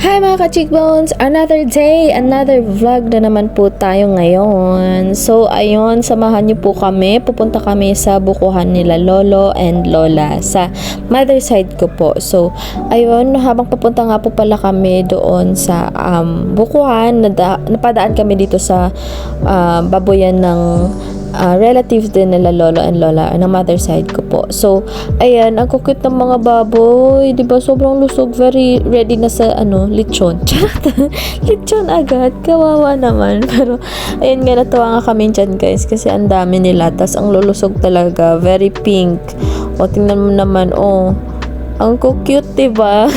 Hi mga ka-cheekbones! Another day, another vlog na naman po tayo ngayon. So ayun, samahan niyo po kami. Pupunta kami sa bukuhan nila Lolo and Lola sa mother side ko po. So ayun, habang papunta nga po pala kami doon sa bukuhan, napadaan kami dito sa baboyan ng relatives din nila Lolo and Lola ng mother side ko po. So, ayan, ang kukit ng mga baboy, 'di ba? Sobrang lusog, very ready na sa lechon. Lechon agad, kawawa naman. Pero ayan nga, natuwa nga kami dyan, guys, kasi ang dami nila. Tas ang lulusog talaga, very pink. O tingnan mo naman, ang cute, 'di ba?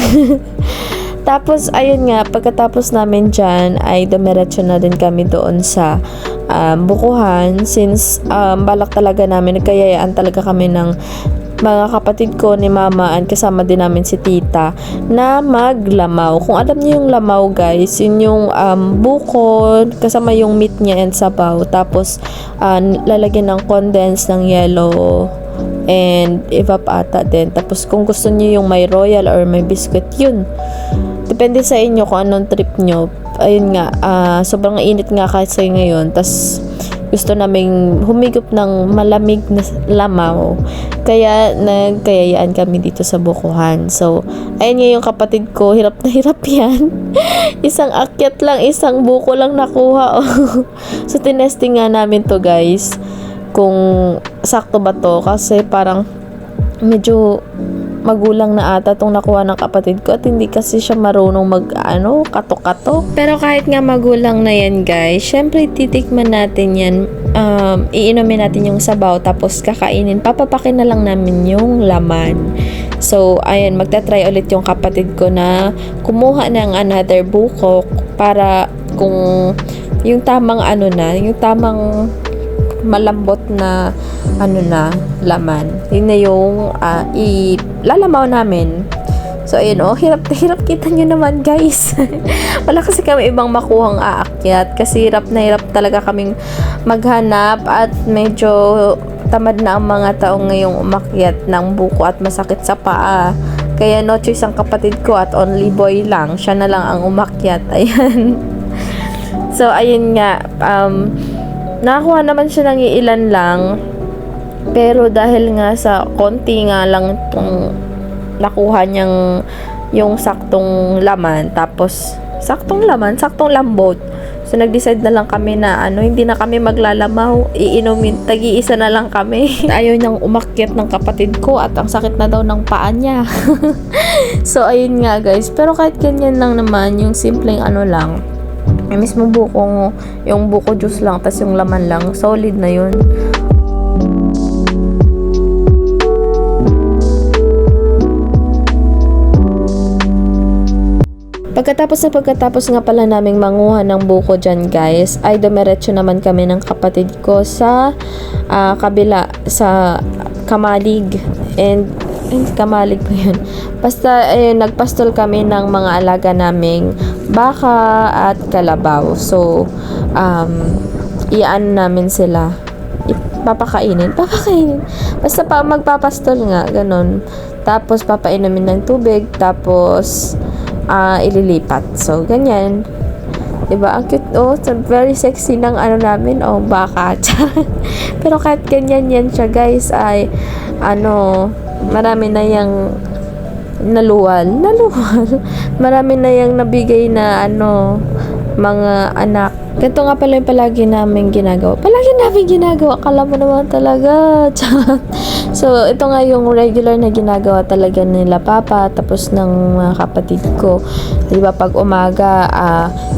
Tapos, ayun nga, pagkatapos namin dyan, ay dumiretso na din kami doon sa bukuhan. Since balak talaga namin, nagkayayaan talaga kami ng mga kapatid ko ni mama at kasama din namin si tita na maglamaw. Kung alam niyo yung lamaw, guys, yun yung buko, kasama yung meat niya and sabaw. Tapos, lalagyan ng condensed ng yellow and evap ata din. Tapos kung gusto niyo yung may royal or may biscuit, yun. Depende sa inyo kung anong trip nyo. Ayun nga, sobrang init nga kasi ngayon. Tas gusto naming humigop ng malamig na lamaw. Kaya nagkayayaan kami dito sa bukuhan. So, ayun nga yung kapatid ko, hirap na hirap yan. Isang akyat lang, isang buko lang nakuha. So, tinesting nga namin to, guys, kung sakto ba to. Kasi parang medyo magulang na ata tong nakuha ng kapatid ko at hindi kasi siya marunong kato-kato. Pero kahit nga magulang na yan, guys, syempre titikman natin yan. Iinumin natin yung sabaw tapos kakainin. Papapakin na lang namin yung laman. So, ayan, magta-try ulit yung kapatid ko na kumuha ng another buko para kung yung tamang yung tamang malambot na laman. Yun na yung ilalamaw namin. So, ayun, hirap na hirap, kita nyo naman, guys. Wala kasi kami ibang makuhang aakyat kasi hirap na hirap talaga kaming maghanap at medyo tamad na ang mga taong ngayong umakyat ng buko at masakit sa paa. Kaya no choice ang kapatid ko at only boy lang. Siya na lang ang umakyat. Ayan. So, ayun nga, nakakuha naman siya ng ilan lang, pero dahil nga sa konti nga lang itong nakuha niyang yung saktong laman, tapos saktong lambot. So nag-decide na lang kami na hindi na kami maglalamaw, iinumin, tagi-isa na lang kami. Ayaw niyang umakyat ng kapatid ko at ang sakit na daw ng paa niya. So ayun nga, guys, pero kahit ganyan lang naman, yung simpleng lang, yung mismo yung buko juice lang, tas yung laman lang, solid na yun. Pagkatapos nga pala naming manguha ng buko dyan, guys, ay dumiretso naman kami ng kapatid ko sa kabila, sa Kamalig. And Kamalig po yun. Basta, nagpastol kami ng mga alaga naming baka at kalabaw. So, namin sila. Papakainin. Basta magpapastol nga, ganun. Tapos, papainumin ng tubig. Tapos, ililipat. So, ganyan. Diba? Ang cute, very sexy ng namin, baka. Pero kahit ganyan yan siya, guys, ay, marami na yung naluwal. Marami na yung nabigay na mga anak. Ganito nga pala yung palagi namin ginagawa. Akala mo naman talaga. So, ito nga yung regular na ginagawa talaga nila papa, tapos ng mga kapatid ko. Diba, pag umaga,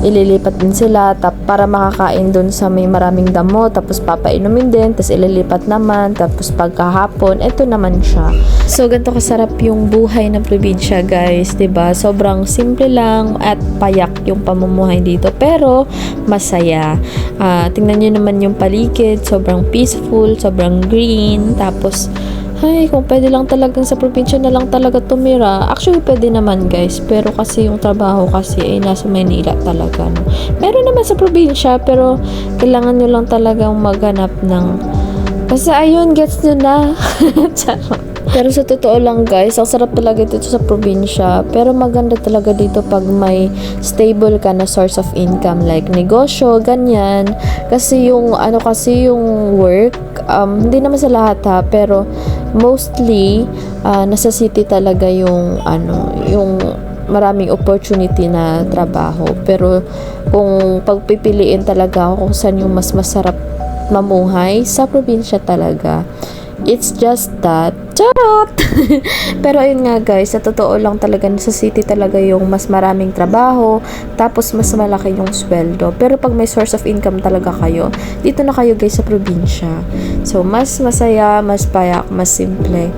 ililipat din sila para makakain dun sa may maraming damo, tapos papainumin din, tapos ililipat naman, tapos pagkahapon, ito naman siya. So, ganito kasarap yung buhay ng probinsya, guys, diba? Sobrang simple lang at payak yung pamumuhay dito, pero masaya. Tingnan nyo naman yung paligid, sobrang peaceful, sobrang green, tapos kung pwede lang talagang sa probinsya na lang talaga tumira. Actually, pwede naman, guys. Pero kasi yung trabaho kasi ay nasa Maynila talaga. No? Meron naman sa probinsya, pero kailangan nyo lang talagang maghanap ng... Basta ayun, gets nyo na. Charot. Pero sa totoo lang guys, ang sarap talaga dito sa probinsya. Pero maganda talaga dito pag may stable ka na source of income like negosyo, ganyan. Kasi yung yung work, hindi naman sa lahat ha, pero mostly nasa city talaga yung maraming opportunity na trabaho. Pero kung pagpipiliin talaga ako kung saan yung mas masarap mamuhay, sa probinsya talaga. It's just that, charot! Pero ayun nga guys, sa totoo lang talaga sa city talaga yung mas maraming trabaho, tapos mas malaki yung sweldo. Pero pag may source of income talaga kayo, dito na kayo guys sa probinsya. So, mas masaya, mas payak, mas simple.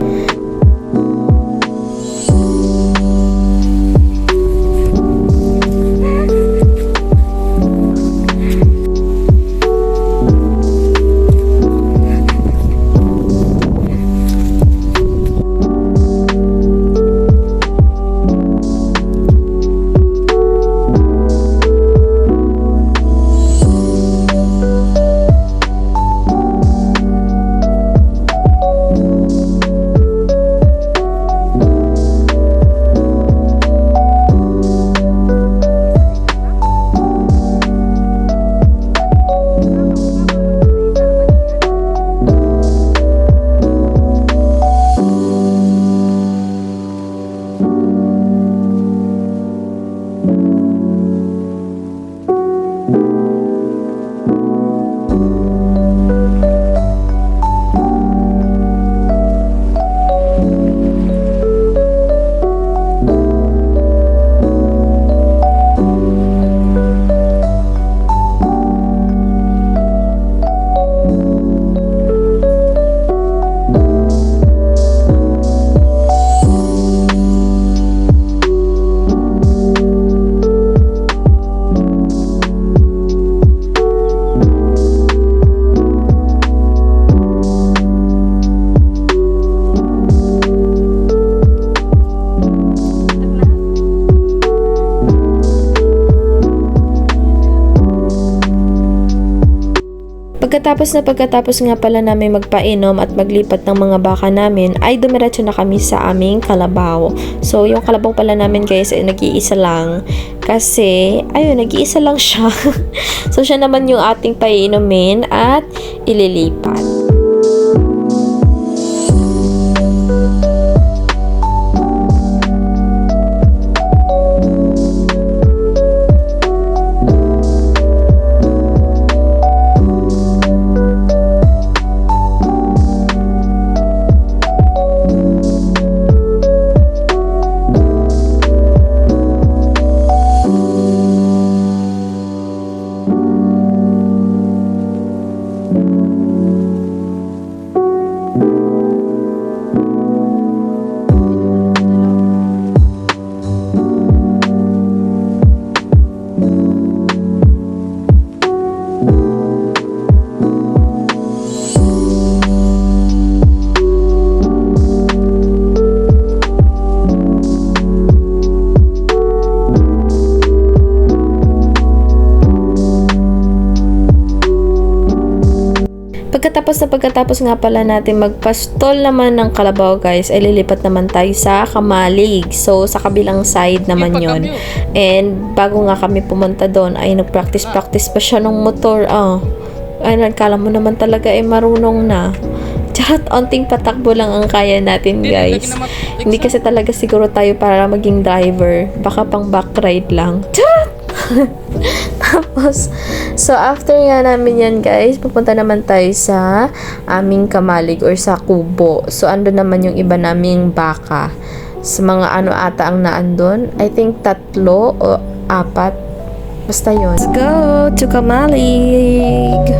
Pagkatapos nga pala namin magpainom at maglipat ng mga baka namin, ay dumiretso na kami sa aming kalabaw. So, yung kalabaw pala namin guys ay nag-iisa lang. Kasi, ayun, nag-iisa lang siya. So, siya naman yung ating paiinumin at ililipat. Pagkatapos nga pala natin magpastol naman ng kalabaw guys, ay lilipat naman tayo sa Kamalig. So, sa kabilang side naman yon. And bago nga kami pumunta doon, ay nagpractice pa siya ng motor. Ay, nagkala mo naman talaga ay marunong na. Charot, onting patakbo lang ang kaya natin guys. Hindi kasi talaga siguro tayo para maging driver. Baka pang back ride lang. Charot! Tapos, so after nga namin yan guys, pupunta naman tayo sa aming Kamalig or sa kubo. So, ando naman yung iba naming baka. Sa mga ata ang naandun. I think 3 o 4. Basta yun. Let's go to Kamalig!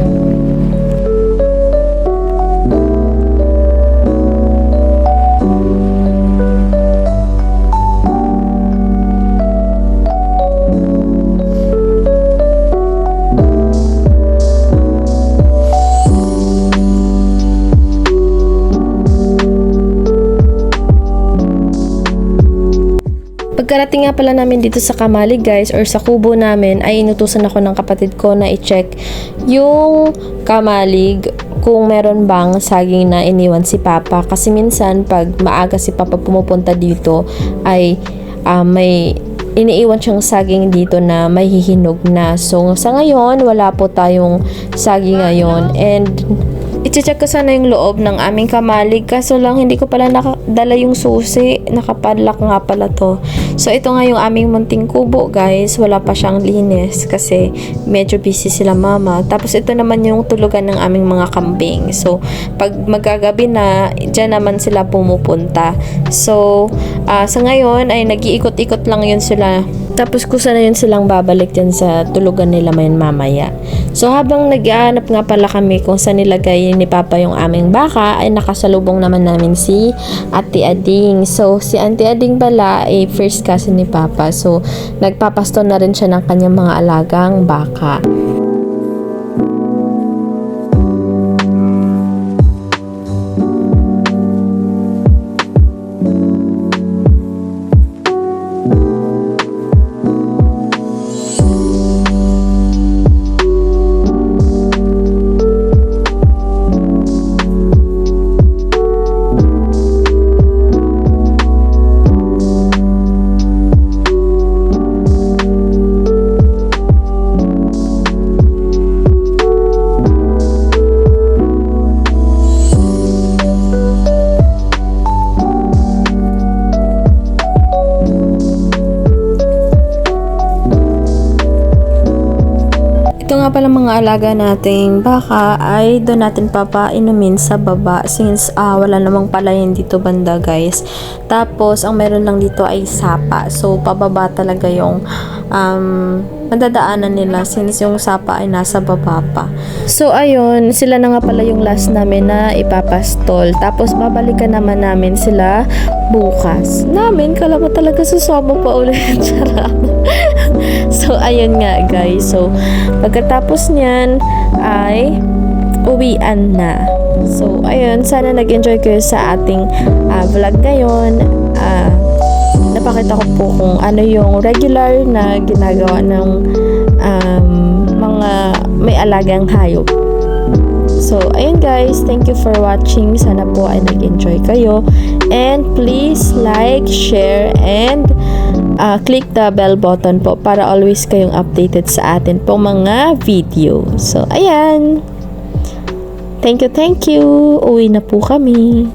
Pagkarating nga pala namin dito sa Kamalig guys or sa kubo namin ay inutusan ako ng kapatid ko na i-check yung Kamalig kung meron bang saging na iniwan si Papa. Kasi minsan pag maaga si Papa pumupunta dito ay may iniiwan siyang saging dito na may hihinog na. So sa ngayon wala po tayong saging ngayon and i-check ko sana yung loob ng aming Kamalig kaso lang hindi ko pala nakadala yung susi, nakapadlock nga pala to. So ito nga yung aming munting kubo guys, wala pa siyang linis kasi medyo busy sila mama. Tapos ito naman yung tulugan ng aming mga kambing. So pag magagabi na, dyan naman sila pumupunta. So sa ngayon ay nag-iikot-ikot lang yun sila. Tapos kusa na yun silang babalik dyan sa tulugan nila mayan mamaya. So habang nag-aanap nga pala kami kung saan nilagay ni Papa yung aming baka, ay nakasalubong naman namin si Ate Ading. So si Ate Ading pala ay first cousin ni Papa. So nagpapasto na rin siya ng kanyang mga alagang baka. Ito nga pala mga alaga nating baka ay doon natin papainumin sa baba since wala namang palayan dito banda guys. Tapos ang meron lang dito ay sapa. So pababa talaga yung madadaanan nila since yung sapa ay nasa baba pa. So ayun, sila na nga pala yung last namin na ipapastol. Tapos babalikan naman namin sila bukas. Kala mo talaga susama pa ulit. Charot. So ayun nga guys. So pagkatapos niyan ay uwian na. So ayun, sana nag-enjoy kayo sa ating vlog ngayon. Napakita ko po kung ano yung regular na ginagawa ng mga may alagang hayop. So, ayun guys, thank you for watching. Sana po ay nag-enjoy kayo. And please like, share, and click the bell button po para always kayong updated sa atin pong mga video. So, ayan. Thank you. Uwi na po kami.